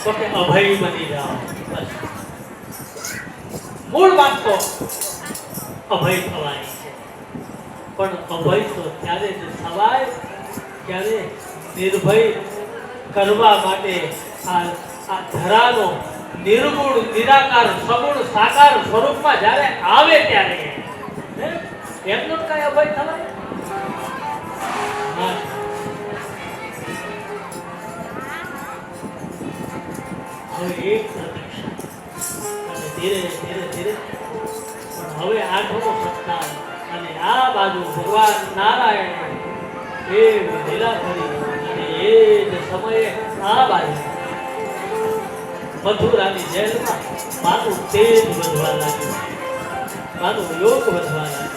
તો કે અભય બની જાઓ. બસ મૂળ વાત તો અભય થવાની છે, પણ અભય તો ત્યારે જ થવાય ત્યારે નિર્ભય કરવા માટે આ ધરાનો નિર્ગુણ નિરાકાર સગુણ સાકાર સ્વરૂપમાં જ્યારે આવે ત્યારે એમનો કઈ અભય થવાય. હવે એક પ્રતીક્ષા અને ધીરે ધીરે ધીરે પણ હવે આઠમો સપ્તાહ અને આ બાજુ ભગવાન નારાયણ એ લીલા કરી અને એ જ સમયે આ બાજુ મથુરાની જેલમાં માનું તેજ વધવા લાગ્યું, માનું યોગ વધવા લાગ્યું,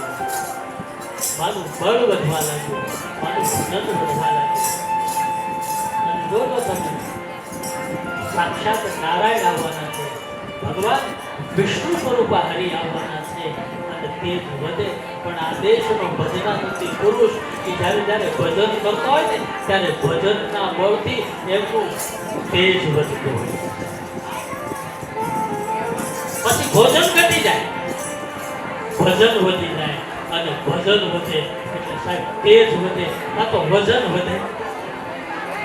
માનું બળ વધવા લાગ્યું, માનું ધન વધવા લાગ્યું. અને જોજો તમે સાક્ષાત નારાયણ આવવાના છે, ભગવાન વિષ્ણુ સ્વરૂપ હરિ આવવાના છે અને તેજ વધે. પણ આ દેશનો ભજનાનંદી પુરુષ કે જ્યારે જ્યારે ભજન કરતો હોય ને ત્યારે ભજનના બળથી એમનું તેજ વધતું હોય. પછી ભોજન ઘટી જાય, ભજન વધી જાય અને ભજન વધે એટલે સાહેબ તેજ વધે, આ તો વજન વધે.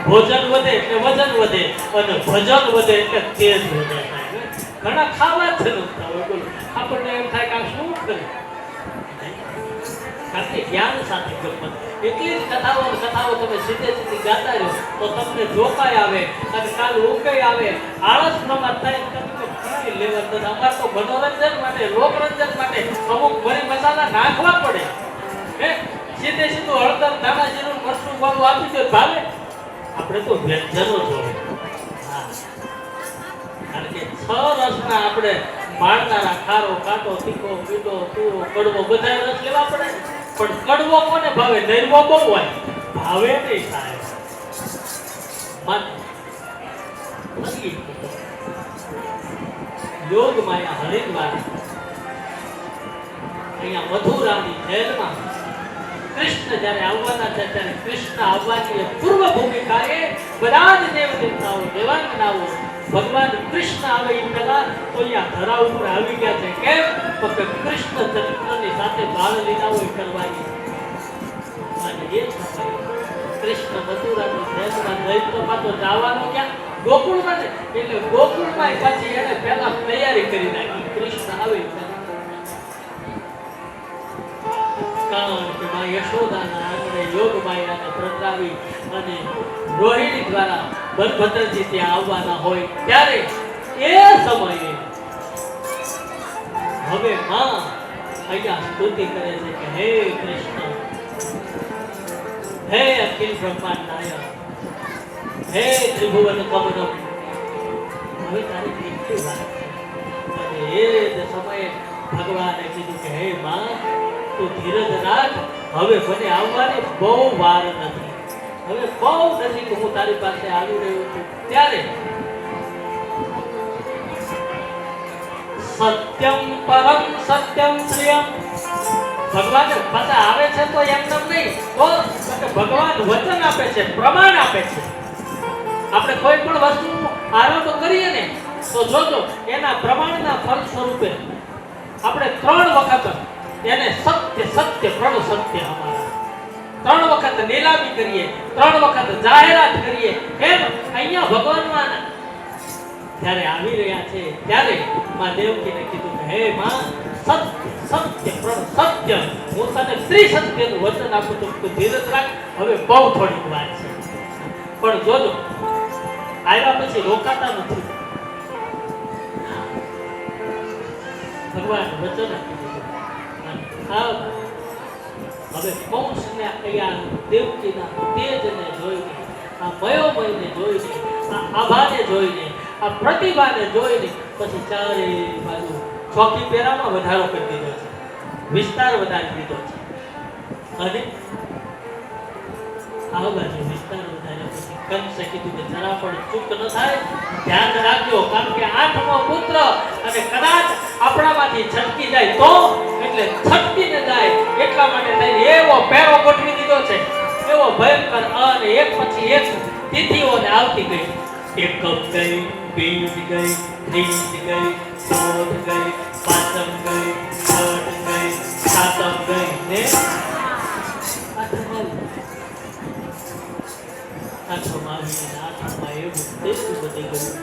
ભોજન વધે એટલે વજન વધે અને ભજન વધે એટલે તેજ વધે. ઘણા ખાવા જ નતા હોય, બોલો આપણને એમ થાય કે આ શું કરે, કારણ કે જ્ઞાન સાથે ગમત. એટલી જ કથાઓ તમે સીધે સીધી ગાતા રહો તો તમને જોકાય આવે અને કાલ ઉકેય આવે. આળસ નમત થાય લેવા નથી. અમારે તો મનોરંજન માટે લોકરંજન માટે અમુક મરી મસાલા નાખવા પડે. સીધે સીધું હળદર ધાણા જીરું મરચું વાળું આપી દે ભાવે. આપણે તો વ્યંજનો જોઈએ. કારણ કે 6 રસના આપણે માણનારા ખારો કાટો તીખો મીઠો તુરો કડવો બધા રસ લેવા પડે. પણ કડવો કોને ભાવે? નરવો બહુ હોય, ભાવે નહીં થાય. યોગ માયા હરિદ્વાર અહીંયા મથુરાની જેલમાં કૃષ્ણ જ્યારે આવવાના છે ત્યારે કૃષ્ણ આવવાની પૂર્વ ભૂમિકાએ બધા જ દેવ દેવતાઓ દેવાંગનાઓ ભગવાન કૃષ્ણ આવે એ પહેલા તો અહીંયા ધરા ઉપર આવી ગયા છે. કેમ? તો કે કૃષ્ણ ચરિત્રની સાથે બાળ લીલાઓ કરવાની. અને એ સમયે કૃષ્ણ મથુરાની જેલમાં જઈ તો પાછો જવાનો ક્યાં? ગોકુળમાં ને. એટલે ગોકુળમાં પાછી એને પહેલા તૈયારી કરી નાખી કૃષ્ણ આવે. કારણ કે માં યશોદાના આંગણે યોગ માયાને પ્રગટાવી અને રોહિણી દ્વારા બલભદ્રજી ત્યાં આવવાના હોય ત્યારે એ સમયે હવે માં અહીંયા સ્તુતિ કરે છે કે હે કૃષ્ણ, હે અખિલ બ્રહ્માંડ નાયક, હે ત્રિભુવન કમનમ, હવે તારી કેટલી વાત છે. અને એ જ સમયે ભગવાને કીધું કે હે માં તું ધીરજ રાખ, હવે મને આવવાની બહુ વાર નથી, હવે બહુ નજીક હું તારી પાસે આવી રહ્યો છું. ત્યારે સત્યમ પરમ સત્યમ પ્રિયમ ભગવાન પાછા આવે છે તો એમ નહીં, તો ભગવાન વચન આપે છે, પ્રમાણ આપે છે. આપણે કોઈ પણ વસ્તુ આરંભ કરીએ ને તો જોજો એના પ્રમાણના ફળ સ્વરૂપે આપણે 3 વખત એને સત્ય સત્ય પ્રણ સત્ય અમારા 3 વખત નીલામી કરીએ, 3 વખત જાહેરાત કરીએ. એમ અહીંયા ભગવાનમાં જ્યારે આવી રહ્યા છે ત્યારે માં દેવકીને કીધું હે માં સત્ય સત્ય પ્રણ સત્ય, હું તને ત્રિસત્યનું વચન આપું છું, તું ધીરજ રાખ, હવે બહુ થોડીક વાર છે. પણ જોજો આવ્યા પછી રોકાતા નથી. ભગવાન વચન હવે કંસને અહીંયા દેવકીના તેજને જોઈને, આ મયોમયને જોઈને, આ આભાને જોઈને, આ પ્રતિભાને જોઈને પછી ચારે બાજુ ચોકી પેરામાં વધારો કરી દીધો છે, વિસ્તાર વધારી દીધો છે. અને આ બાજુ વિસ્તાર વધાર્યા પછી કંસે કીધું કે જરા પણ ચૂક ન થાય, ધ્યાન રાખજો, કારણ કે 8મો પુત્ર અને કદાચ આપણામાંથી છટકી જાય તો, એટલે છટકીને જાય એટલા માટે થઈને એવો પેરો ગોઠવી દીધો છે, એવો ભયંકર. અને એક પછી એક તિથિઓને આવતી ગઈ. એકમ ગઈ, બીજ ગઈ, ત્રીજ ગઈ, ચોથ ગઈ, પાંચમ ગઈ, છઠ ગઈ, સાતમ ગઈ ને આઠમ આવી. આઠમ આવીને આઠમમાં એવું તેટલું બધી ગયું.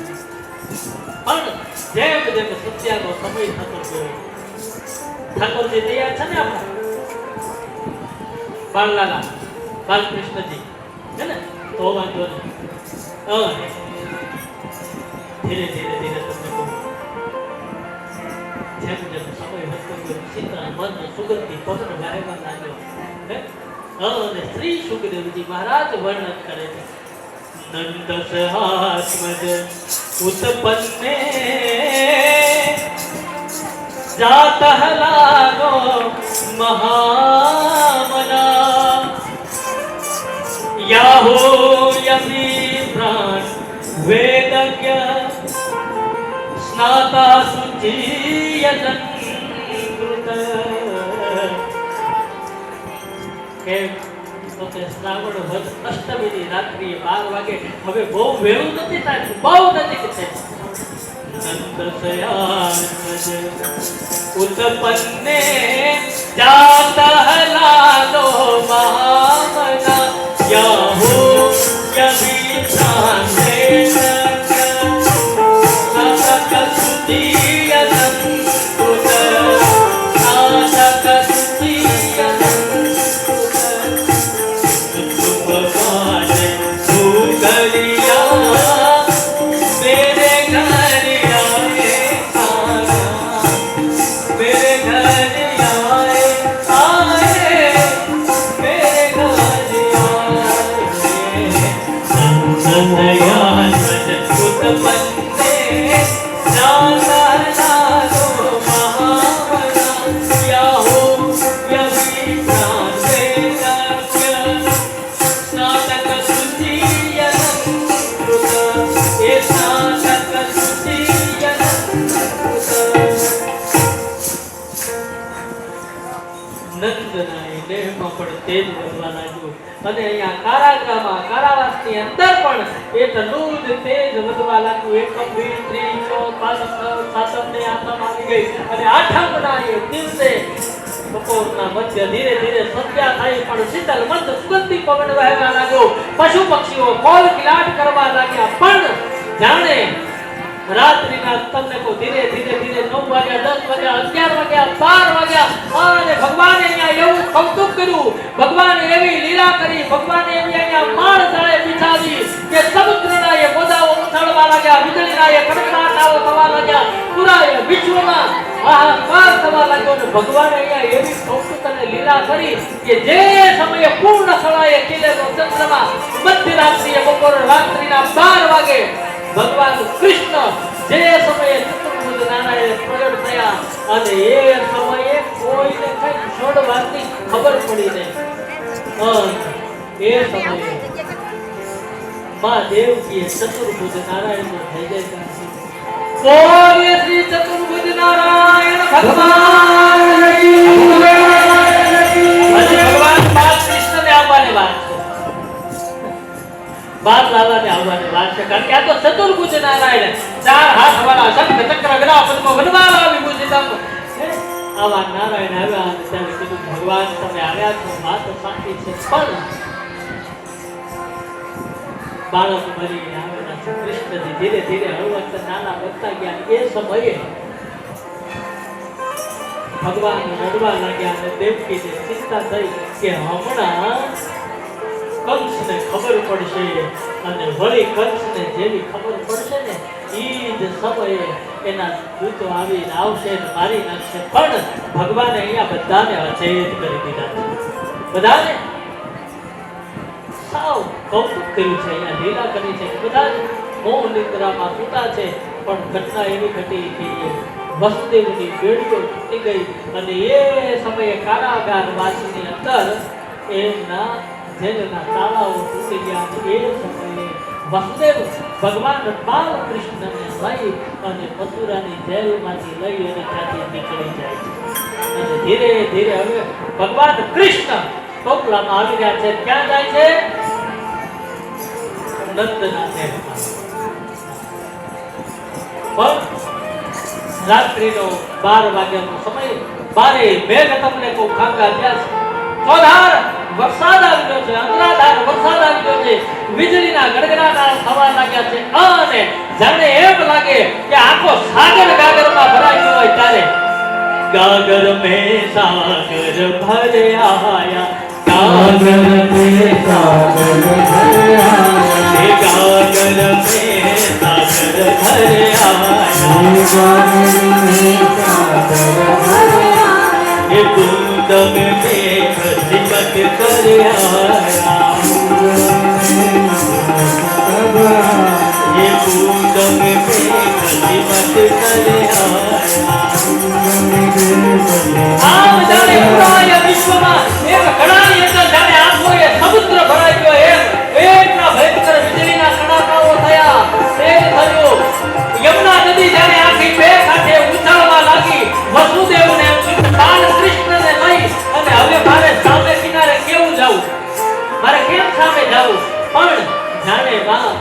પણ જેમ જેમ સત્યાનો સમય થતો ગયો, ઠાકોરજી તૈયાર છે ને આપણા બાલલાલા બાલકૃષ્ણજી છે ને, તો વાંધો નહીં. ધીરે ધીરે ધીરે તમને કહું, જેમ જેમ સમય વધતો ગયો સીતા મન સુગંધી પવન વહેવા લાગ્યો. અને શ્રી સુખદેવજી મહારાજ વર્ણન કરે છે, નંદ સહાત્મજ ઉત્પન્ને જાતઃ લાગો મહામના યાહો યમી પ્રાણ વેદજ્ઞ સ્નાતા સુચિયતન કૃત. કે તો તે શ્રાવણ વદ અષ્ટમીની રાત્રિએ 12 વાગે હવે બહુ વહેલું નથી થાય, બહુ નજીક છે. નંદ સયાનજ ઉત્પન્ને જાતઃ લાલો મહામના યાહો યમી પ્રાણેન નાટક સુધીયન કૃત. નાટક સુધીયન અને અહીંયા કારાગૃહમાં કારાવાસની અંદર પણ એટલું જ તેજ વધવા લાગ્યું. એકમ બીજ ત્રીજ ચોથ પાંચમ સાતમ ને આઠમ આવી ગઈ અને આઠમના એ દિવસે બપોરના મધ્ય ધીરે ધીરે સંધ્યા થઈ પણ શીતળ મંદ સુગંધી પવન વહેવા લાગ્યો. પશુ પક્ષીઓ કોલ કિલાટ કરવા લાગ્યા. પણ જાણે રાત્રિના તમને કહું ધીરે ધીરે ધીરે 9 વાગ્યા 10 વાગ્યા 11 વાગ્યા 12 વાગ્યા અને ભગવાને અહીંયા એવું કૌતુક કર્યું, ભગવાને એવી લીલા કરી, ભગવાને એવી અહીંયા માળ તળે બિછાવી કે સમુદ્રના એ મોજાઓ ઉછળવા લાગ્યા, વીજળીના એ કડકડાટાઓ થવા લાગ્યા, પુરાએ વિશ્વમાં હાહાકાર થવા લાગ્યો. અને ભગવાને અહીંયા એવી કૌતુક અને લીલા કરી કે જે સમયે પૂર્ણ સળાએ ખીલેલો ચંદ્રમા મધ્યરાત્રિએ બપોર રાત્રિના 12 વાગે ભગવાન કૃષ્ણ જે સમયે ચતુર્ભુજ નારાયણ પ્રગટ થયા અને એ સમયે કોઈને કઈ ક્ષણ વાતની ખબર પડી નહીં. એ સમયે માં દેવકીએ ચતુર્ભુજ નારાયણ થઈ જાય. બોલે શ્રી ચતુર્ભુજ નારાયણ ભગવાન. ભગવાન બાલકૃષ્ણને આવવાની વાત છે, બાલ લાલાને આવવાની વાત છે. કારણ કે આ તો ચતુર્ભુજ નારાયણ 4 હાથ વાળા શંખ ચક્ર ગદા પદ્મ વનમાલા વિભૂષિતમ આવા નારાયણ આવ્યા. અને ત્યારે કીધું ભગવાન તમે આવ્યા છો વાત સાચી છે, પણ બાળક મરીને આવેલા છે. કૃષ્ણજી ધીરે ધીરે હળવદ નાના બનતા ગયા. એ સમયે ભગવાન રડવા લાગ્યા અને દેવકીને ચિંતા થઈ કે હમણાં કંસને ખબર પડશે અને વળી કંસને જેવી ખબર પડશે ને એ જ સમયે એના દૂતો આવીને આવશે ને મારી નાખશે. પણ ભગવાને અહીંયા બધાને અચેત કરી દીધા છે, બધાને સાવ કૌતુક કર્યું છે, અહીંયા લીલા કરી છે. બધા જ મોહ નિદ્રામાં સૂતા છે. પણ ઘટના એવી ઘટી કે વસુદેવની બેડીઓ તૂટી ગઈ અને એ સમયે કારાગાર વાસની અંદર એમના જેલના તાળાઓ તૂટી ગયા. એ સમયે વસુદેવ ભગવાન બાલકૃષ્ણને લઈ અને મથુરાની જેલમાંથી લઈ અને ત્યાંથી નીકળી જાય છે. અને ધીરે ધીરે હવે ભગવાન કૃષ્ણ ટોપલામાં આવી રહ્યા છે. ક્યાં જાય છે? નંદના મહેલમાં. પણ રાત્રિનો 12 વાગ્યાનો સમય, બારે મેઘ તમને કો ખાંગા થયા છે, ચોધાર વરસાદ આવી ગયો છે, અંધરાધાર વરસાદ આવી ગયો છે, વીજળીના ગડગડાટ થવા લાગ્યા છે અને જાણે એમ લાગે કે આખો સાગર ગાગરમાં ભરાઈ ગયો હોય ત્યારે गागर में सागर भर आया, गागर में सागर भर आया, गागर में सागर भर आया, गागर में सागर भर आया, ये बूंद में मेघ सिमट कर आया, ये बूंद में मेघ सिमट कर आया। આમ જાણે પુરાય વિશ્વમાં એક ઘડાની અંદર જાણે આખોએ સમુદ્ર ભરાઈ ગયો એમ એટલા ભયંકર વીજળીના કડાકાઓ થયા, તેજ થયું, યમુના નદી જાણે આખી બે કાંઠે ઉછળવા લાગી, વસુદેવને બાલ કૃષ્ણને લઈ અને હવે મારે સામે કિનારે કેવું જાવું, મારે કેમ સામે જાવું, પણ જાણે માં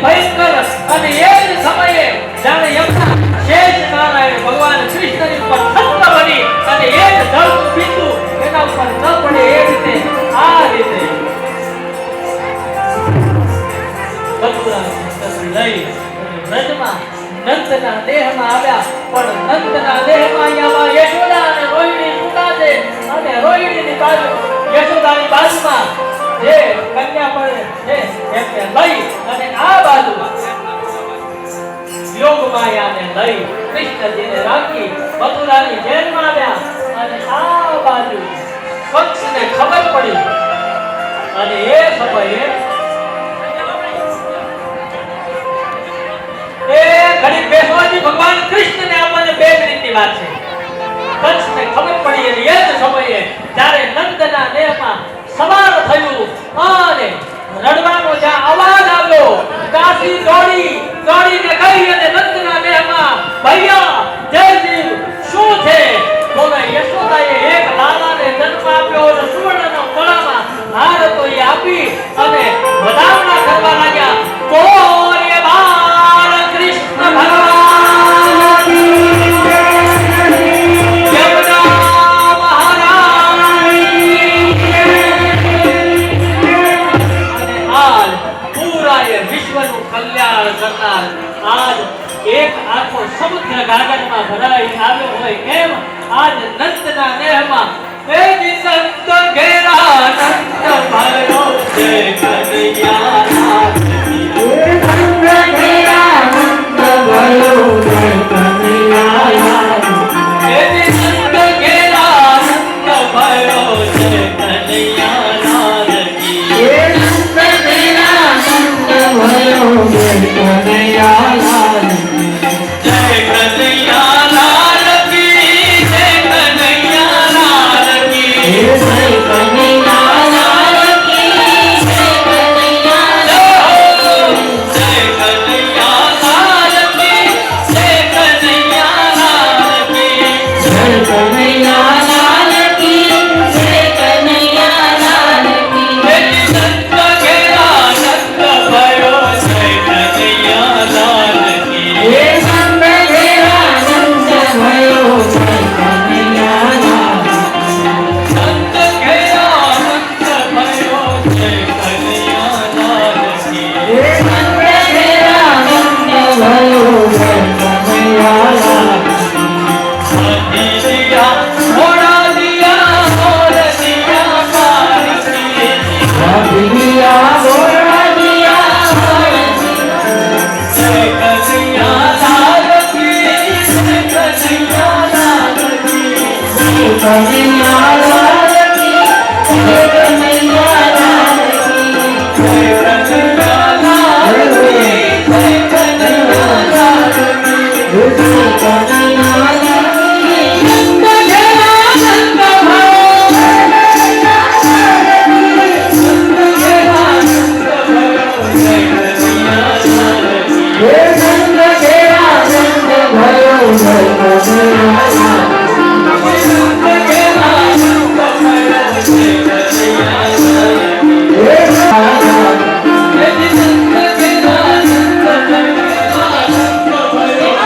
ભયંકર અને એ જ સમયે જાણે યમુના શેષ નારાયણ ભગવાન કૃષ્ણની ઉપર છત્ર બની અને એ જ જળનું બિંદુ એના ઉપર ન પડે એ રીતે આ રીતે લઈ વ્રજમાં નંદના દેહમાં આવ્યા, પણ નંદના દેહમાં અહીંયા યશોદા અને રોહિણી સુતા છે અને રોહિણીની બાજુ યશોદાની બાજુમાં જે કન્યા પડે છે એમને લઈ અને આ બાજુમાં યોગ માયાને લઈ કૃષ્ણજીને રાખી મથુરાની જેલમાં આવ્યા અને આ બાજુ કંસને ખબર પડી અને એ સમયે એ ઘડી બેસવાથી ભગવાન કૃષ્ણને આપણને બે મિનિટની વાત છે, કંસને ખબર પડી અને એ જ સમયે જ્યારે નંદના દેહમાં સવાર થયું અને રડવાનો જ્યાં અવાજ આવ્યો, કાશી દોડીને ગઈ અને નંદના દેહમાં ભૈયા જયજીવ શું છે, બોલે યશોદાએ એક લાલાને જન્મ આપ્યો અને સુવર્ણના ગળામાં હાર તો એ આપી અને વધામણા કરવા લાગ્યા, બોલે બાળ કૃષ્ણ ભગવાન કી યમુના વિશ્વનું કલ્યાણ કરનાર આજ એક આખો સમુદ્ર ગાગરમાં ભરાઈ આવ્યો હોય એમ આજ નંદના દેહમાં એ નિસંત ઘેરા નંદ ભયો છે કનૈયા, એ નંદ ઘેરા નંદ ભયો છે કનૈયા, એ નિસંત ઘેરા નંદ ભયો છે કનૈયા કી, એ નંદ ઘેરા નંદ ભયો છે કનૈયા લાલ કી, જય કનૈયા લાલ કી, જય કનૈયા લાલ કી, જય કનૈયા લાલ કી, જય કનૈયા લાલ કી, જય કનૈયા લાલ કી, જય કનૈયા લાલ કી, જય કનૈયા લાલ કી, જય સંત ઘેરા નંદ ભયો છે કનૈયા લાલ કી, હે સંત ઘેરા નંદ ભયો છે કનૈયા લાલ કી, સંત ઘેરા નંદ ભયો છે કનૈયા લાલ કી, હે સંત ઘેરા નંદ ભયો છે કનૈયા લાલ કી, દિયા મોડા દિયા મોર દિયા પારકી, દિયા મોરા દિયા મોર જય કનૈયા લાલ કી, જય કનૈયા લાલ કી, જય કનૈયા લાલ કી, જય કનૈયા લાલ કી, જય કનૈયા લાલ કી, જય કનૈયા લાલ કી, જય કનૈયા લાલ કી, નંદ ઘેરા નંદ ભયો છે કનૈયા લાલ કી, નંદ ઘેરા નંદ ભયો છે કનૈયા લાલ કી, હે નંદ ઘેરા નંદ ભયો છે કનૈયા લાલ કી, નંદ ઘેરા નંદ ભયો છે કનૈયા લાલ કી, હે નંદ ઘેરા નંદ ભયો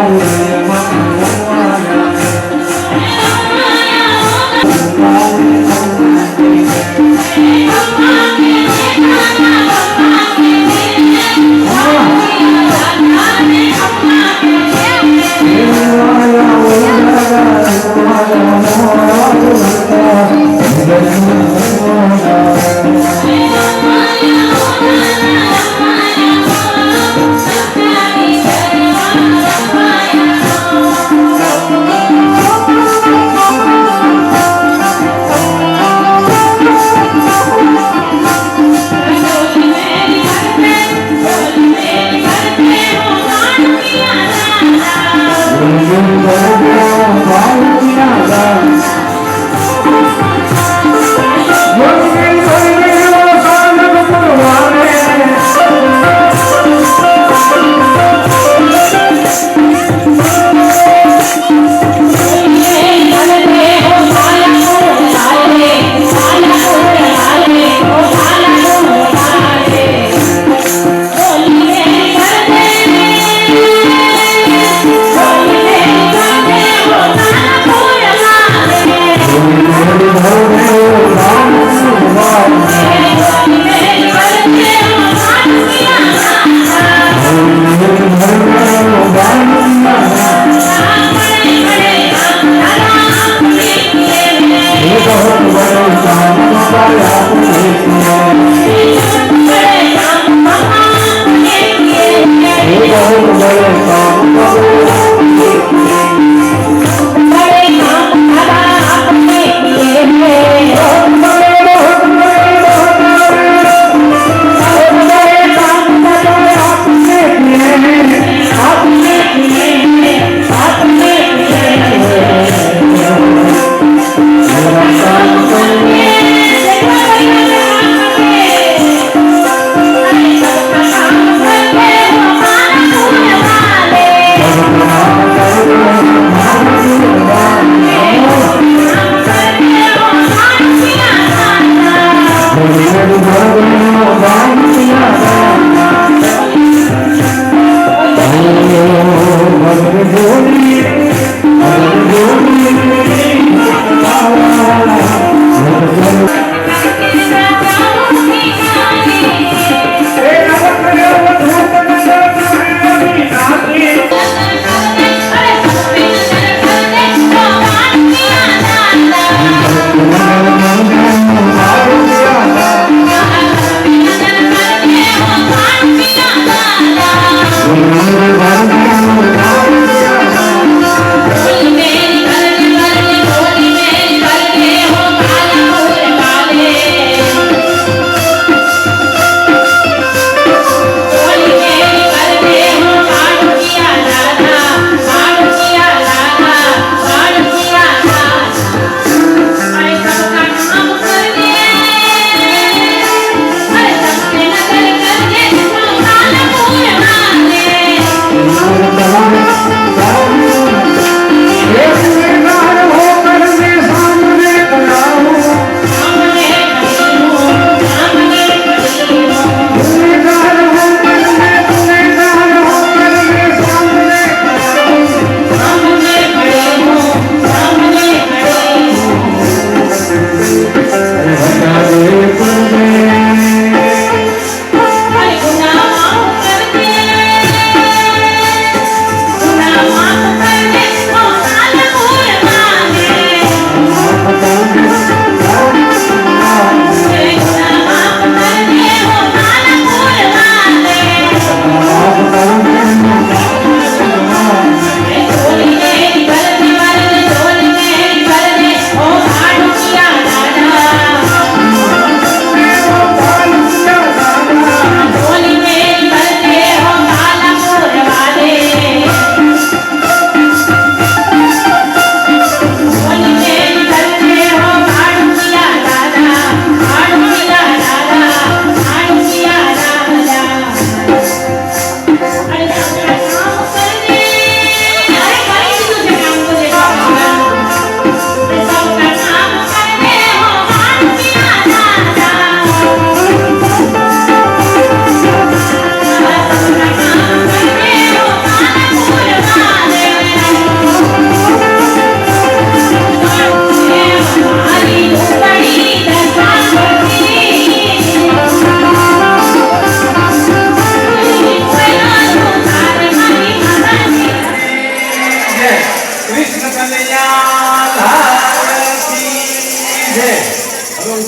Yeah.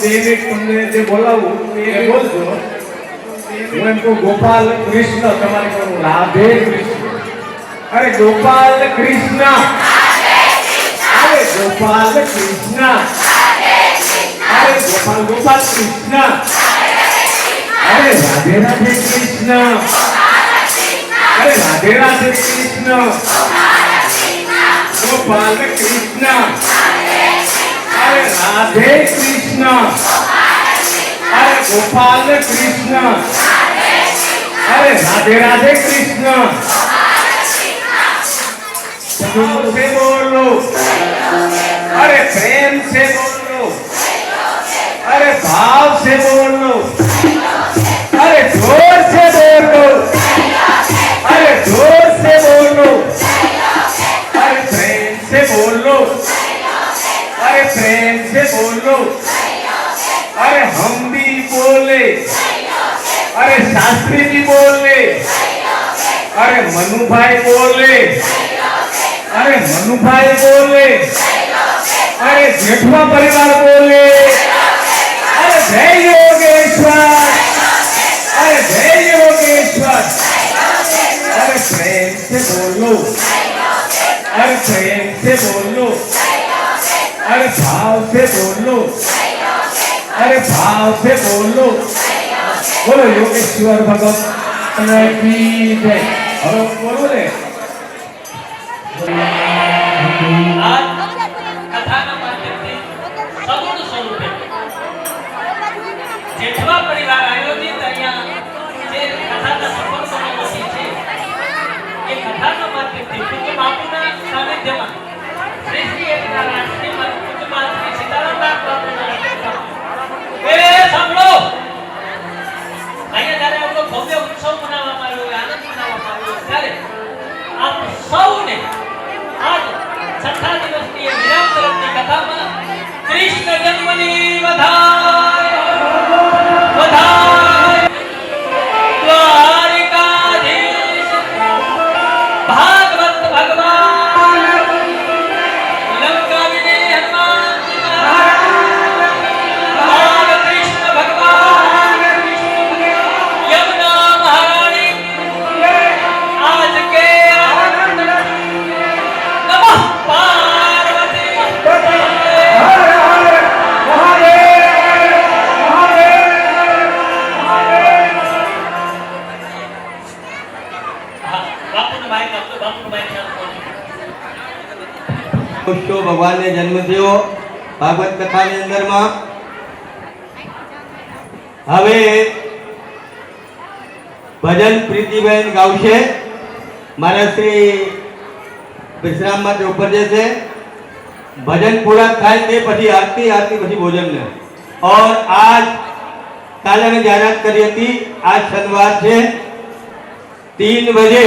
દેવી તમને જે બોલાવું એ બોલજો. હું એમ કહું ગોપાલ કૃષ્ણ, તમારે કહું રાધે કૃષ્ણ. અરે ગોપાલ કૃષ્ણ, અરે ગોપાલ કૃષ્ણ, અરે ગોપાલ ગોપાલ કૃષ્ણ, અરે રાધે રાધે કૃષ્ણ, અરે રાધે રાધે કૃષ્ણ, ગોપાલ કૃષ્ણ, અરે રાધે કૃષ્ણ, અરે ગોપાલ કૃષ્ણ, અરે રાધે રાધે કૃષ્ણ. जोर से बोलो, अरे प्रेम से बोलो, अरे भाव से बोलो, अरे जोर से बोलो, अरे जोर से बोलो, अरे प्रेम से बोलो, अरे प्रेम से बोलो, अरे हम भी बोले, अरे शास्त्री जी बोले, अरे मनु भाई बोले, अरे मनु भाई बोले, अरे जेठवा परिवार बोले, अरे जय योगेश्वर, अरे जय योगेश्वर. अरे प्रेम से बोलो, अरे प्रेम से बोलो, अरे भाव से बोलो, अरे भाव से बोलो. बोलो योगेश्वर भगवान की जय. और बोलो रे आज कथाના માધ્યમથી સગુણ સ્વરૂપે જેઠવા પરિવાર આયોજિત અહીંયા જે કથાના સફળ બની છે એ કથાના માધ્યમથી પૂજ્ય બાપુના સાનિધ્યમાં શ્રી શ્રી એકના રાષ્ટ્રીય મત પૂજ્ય મા શ્રી સીતારામદાસ બાપુના એ સાંભળો અહીંયા જ્યારે આપણો ભવ્ય ઉત્સવ મનાવવામાં આવ્યો આનંદ મનાવવામાં આવ્યો ત્યારે આપ સૌને आज छठा दिवसની વિરામ તરફની કથામાં કૃષ્ણ જન્મની વધાય વધાય દ્વારિકાધીશ ભાગવત ભગવાન લંકા વિજય હનુમાન મહારાજ કૃષ્ણ ભગવાન યમુના મહારાણી आज के પુષ્ટો ભગવાનને જન્મ થયો ભાગવત કથાની અંદરમાં. હવે ભજન પ્રીતિબેન ગાવશે. મારા શ્રી વિશ્રામ માટે ઉપર જશે. ભજન પૂરા થાય તે પછી આરતી, આરતી પછી ભોજન ને. और आज काले में जाहिरात करी थी, आज शनिवार से 3 बजे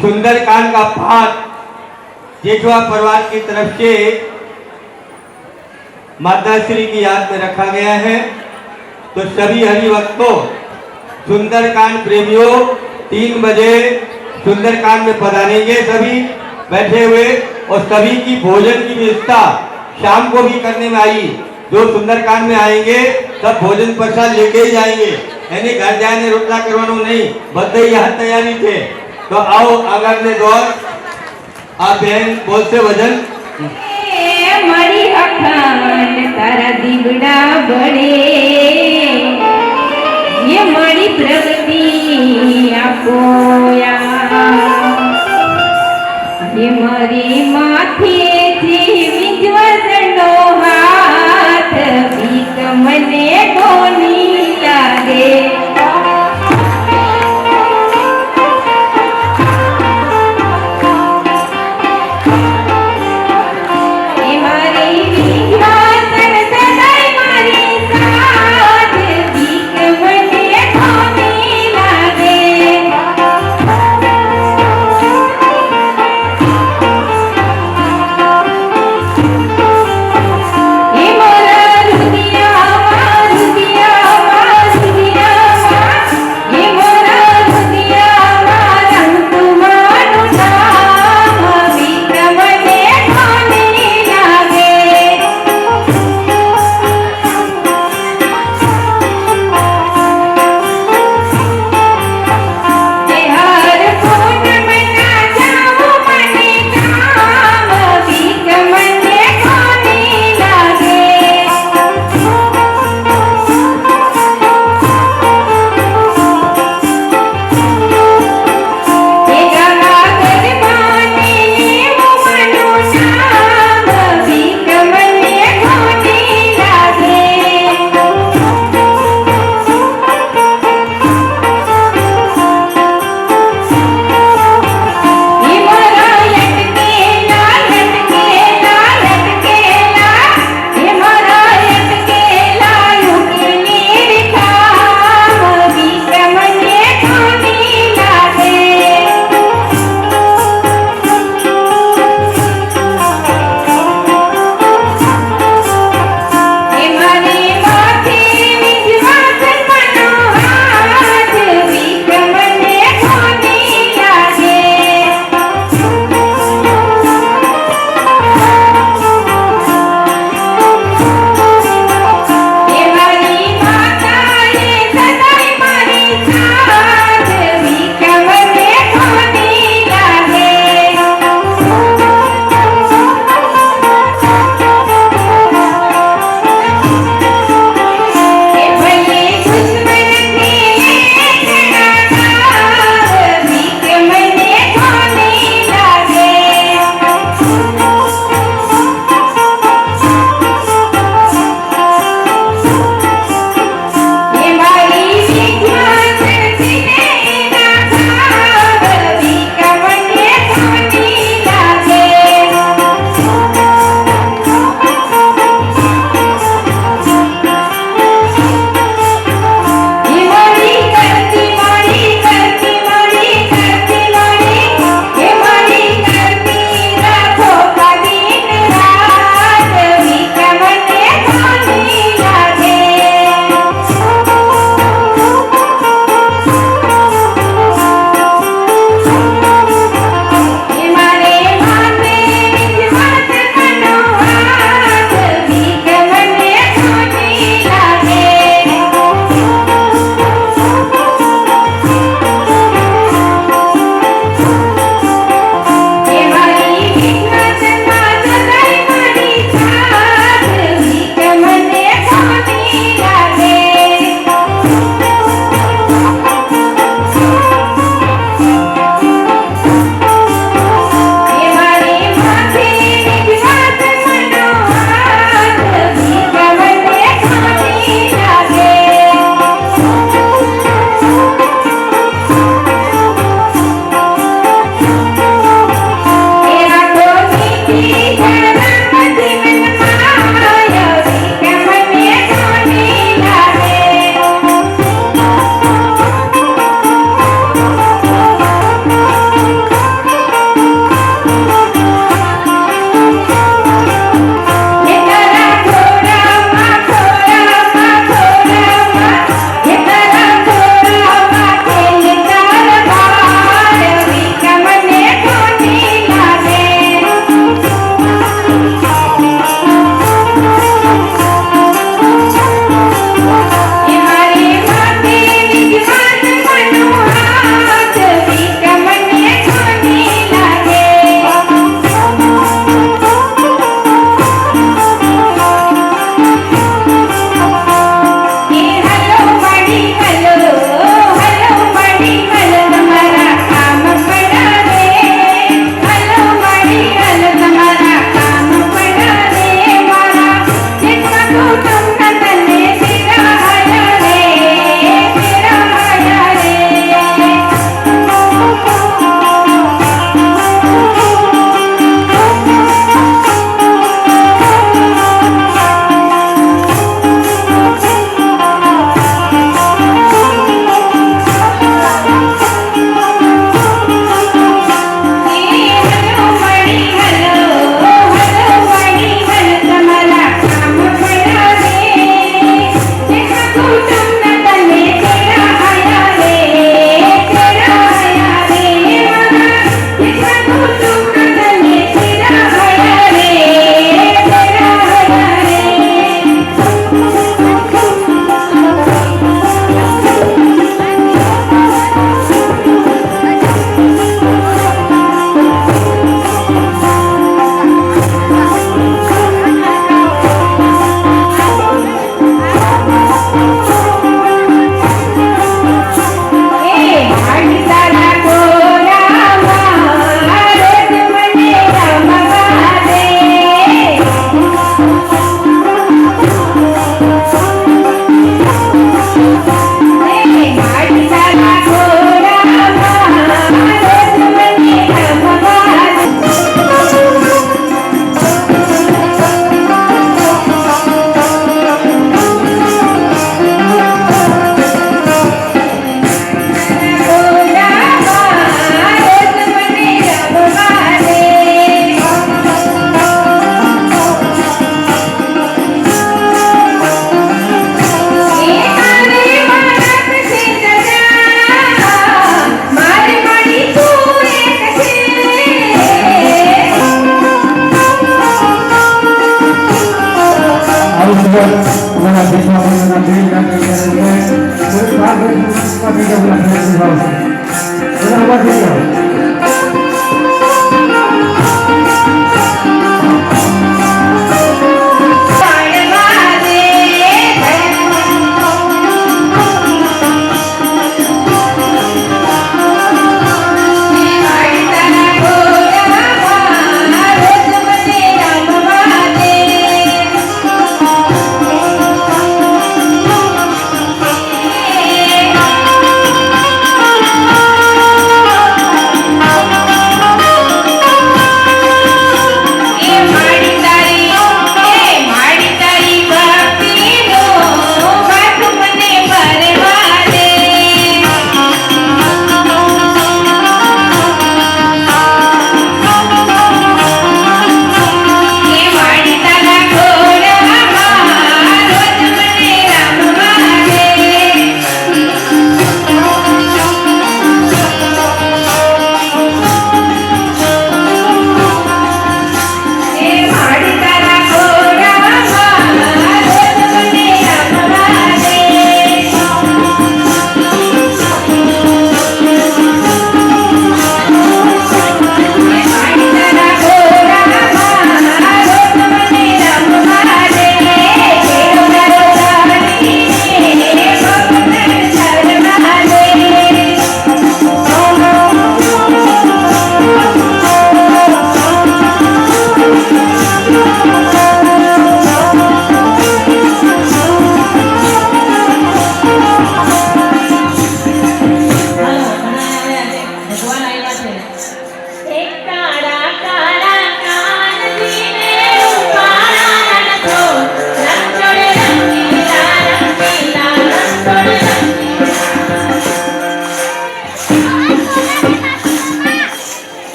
सुंदरकांड का पाठ जेठवा परिवार की तरफ से माताश्री की याद में रखा गया है. तो सभी हरिभक्तों, सुंदरकांड प्रेमियों 3 बजे सुंदरकांड में पधारेंगे सभी बैठे हुए. और सभी की भोजन की व्यवस्था शाम को भी करने में आई. जो सुंदरकांड में आएंगे सब भोजन प्रसाद लेके ही जाएंगे. यानी घर जाने रोटला करवानो नहीं, बधे यहाँ तैयारी थे. तो आओ आगर ने दौर आप बहन बोल से वजन मरी अखान तारा दीवड़ा बड़े ये मरी प्रगति आपोया ये मरी माथे थी विजवसनो हाथ बीक मने कोनी लागे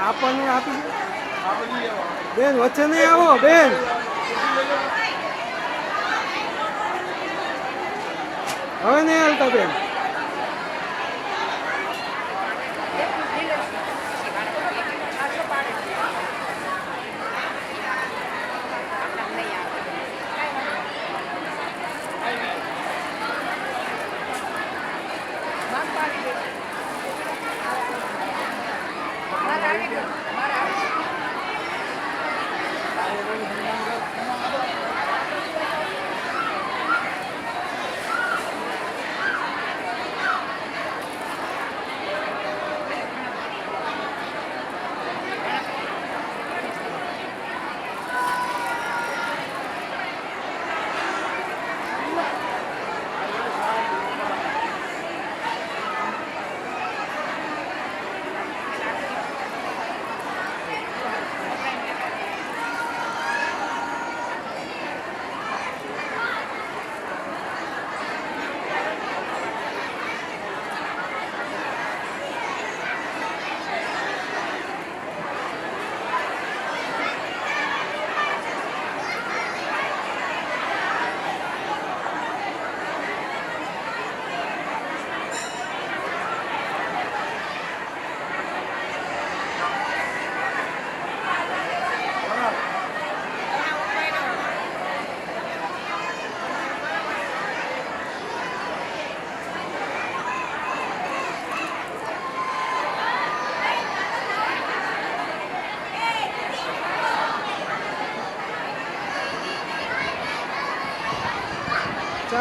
આપણને આપી બેન વચ્ચે નહીં આવો બેન હવે નહીં હાલતા બેન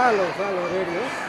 ચાલો ચાલો રેડી હો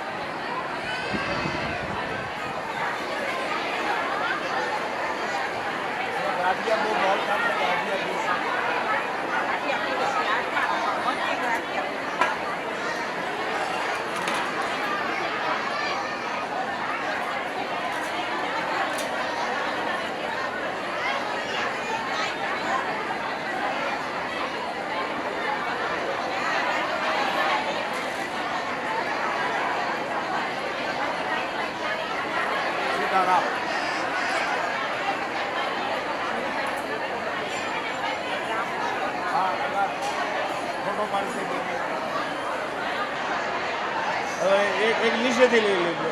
હવે એક નીચેથી લઈ લેજો